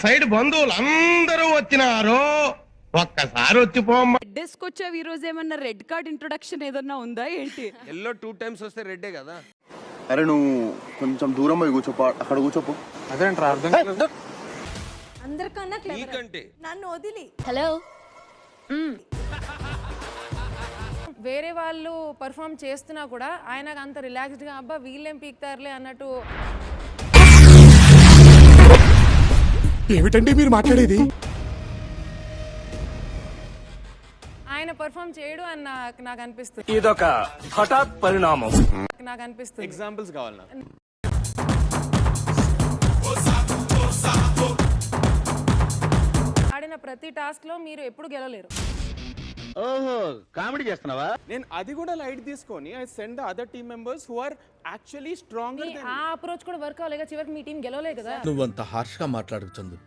Side బంధువులు అందరూ వచ్చినారు, ఒక్కసారి వచ్చిపోమ్మ. డెస్క్ వచ్చావు ఈ రోజు, ఏమన్నా రెడ్ కార్డ్ ఇంట్రొడక్షన్ ఏదన్నా ఉందా ఏంటి? ఎల్లో 2 times వస్తే రెడ్డే కదా. అరే నువ్వు కొంచెం దూరం పోయి కూర్చోపో, అక్కడ కూర్చోపో. అదేంట్రా అర్థం కాలేదు. అందరికన్నా క్లెవర్ నీకంటే నన్ను వదిలి. హలో వేరే వాళ్ళు పర్ఫామ్ చేస్తున్నా కూడా ఆయనకు అంత రిలాక్స్డ్గా అబ్బా వీళ్ళేం పీక్తారులే అన్నట్టు. ఏమిటండి మీరు మాట్లాడేది? ఆయన పర్ఫామ్ చేయడు అని నాకు అనిపిస్తుంది. ఇదొక హఠాత్ పరిణామం. నాకు అనిపిస్తుంది. ఎగ్జాంపుల్స్ కావాలన్నా. ఆడిన ప్రతి టాస్క్ లో మీరు ఎప్పుడు గెలవలేరు. ఓహో కామెడీ చేస్తున్నావా? నేను అది కూడా లైట్ తీసుకొని I send the other team members who are actually stronger than. ఆ అప్రోచ్ కూడా వర్క్ అవ్వలేక చివరికి మీ టీం గెలవలే కదా. నువ్వంత హార్ష్ గా మాట్లాడకు చందు,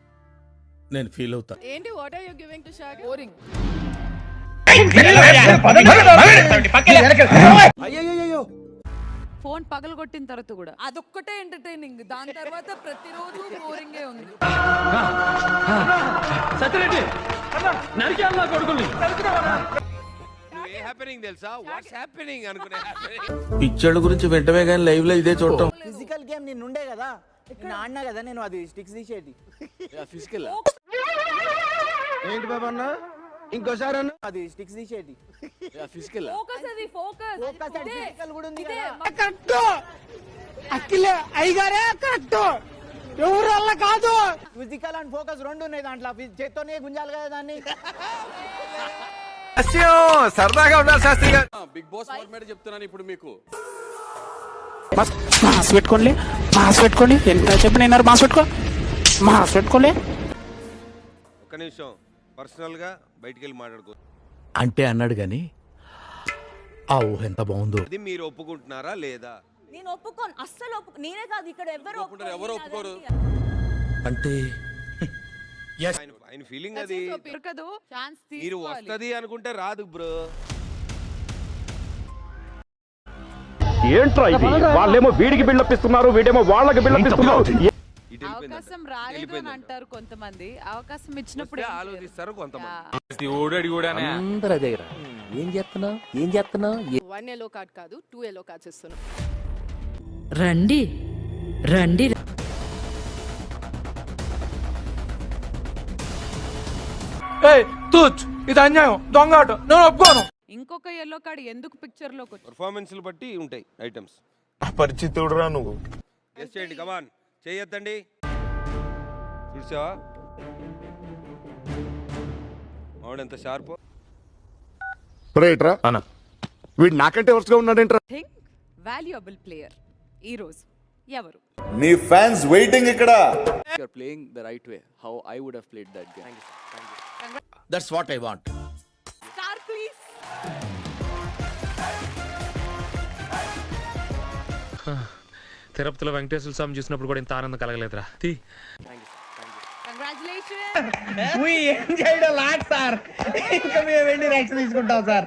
నేను ఫీల్ అవుతా. ఏంటి what are you giving to shock? Boring. అయ్యో ఫోన్ పగలగొట్టిన తర్వాత కూడా అదొక్కటే ఎంటర్టైనింగ్, దాని తర్వాత ప్రతిరోజు బోరింగే ఉంది. ఏ హ్యాపెనింగ్ తెలుసా? వాట్స్ హ్యాపెనింగ్ అనుకునే పిక్చర్ల గురించి వెంటనే కానీ లైవ్ లో ఇదే చూడటం. ఫిజికల్ గేమ్ నేను ఉండే కదా, నేను ఆడినా కదా, నేను అది స్టిక్స్ తీసేది. ఫిజికల్ ఏంటి బాబా అన్న, ఇంకోసారి అన్న అది స్టిక్స్ తీసేది. ఫిజికల్ ఫోకస్ అది ఫోకస్. ఫోకస్ అండ్ ఫిజికల్ కూడా ఉంది ఇదే కదా. కరెక్ట్ అఖిలే అయ్యగారే కరెక్ట్, ఎవరు వల్ల కాదు. ఫిజికల్ అండ్ ఫోకస్ రెండు ఉన్నాయి దాంట్లో. చేత్తోనే గుంజాలి కదా దాన్ని. సరదాగా ఉండాలి శాస్త్రి గారు. బిగ్ బాస్ ఫార్మాట్ చెప్తున్నాను ఇప్పుడు మీకు. మాస్ పెట్టుకోండి, మాస్ పెట్టుకోండి, ఎంత చెప్పిన మాస్ పెట్టుకో, మాస్ పెట్టుకోలే. ఒక్క నిమిషం, పర్సనల్ గా బయటికి వెళ్ళి మాట్లాడుకో. అంటే అన్నాడు గాని ఆ ఊహ ఎంత బాగుందో. అది మీరు ఒప్పుకుంటున్నారా లేదా? నేను ఒప్పుకోను, అస్సలు నేనే కాదు ఇక్కడ ఎవరు ఒప్పుకోరు. అంటే ఆయన ఫీలింగ్ అది. దొరకదు ఛాన్స్ మీరు వస్తది అనుకుంటే రాదు బ్రో. ఏంట్రా ఇది? వాళ్ళేమో వీడికి బిల్డప్ ఇస్తున్నారు, వీడేమో వాళ్ళకి బిల్డప్ ఇస్తున్నారు. ఇటు వెళ్ళిపోయింది అవకాశం అంట. రాలేదు అని వెళ్ళిపోయింది అంటారు కొంతమంది, అవకాశం ఇచ్చినప్పుడు వస్తే ఏం చేయరు. ఆలోచిస్తారు కొంతమంది. అందరు అదేరా. ఏం చేస్తున్నావు, ఏం చేస్తున్నావు? 1 yellow కార్డ్ కాదు 2 yellow కార్డ్స్ ఇస్తున్నాం. రండి రండి. ఇది అన్యాయం, దొంగాట, నేను ఒప్పుకోను. ఇంకొక yellow కార్డ్ ఎందుకు పిక్చర్ లోకి వచ్చింది? పర్ఫార్మెన్స్ బట్టి ఉంటాయి ఐటమ్స్. పరిచితుడురా నువ్వు. గెస్ చేయండి, కమాన్ చేయొద్దండి. చూసావా వాడు ఎంత షార్ప్. వీడు నాకంటే వరుసగా ఉన్నాడేంట్రా? థింక్ వాల్యుయబుల్ ప్లేయర్ ఈ రోజు ఎవరు? నీ ఫ్యాన్స్ వెయిటింగ్ ఇక్కడ. You are playing the right way, how I would have played that game. That's what I want. Star please. తిరుపతిలో వెంకటేశ్వర స్వామి చూసినప్పుడు కూడా ఇంత ఆనందం కలగలేదురా. కంగ్రాచులేషన్స్. ఏం చేయడం లాట్ సార్, ఇంకా మేము వెళ్ళి రియాక్షన్ తీసుకుంటాం సార్.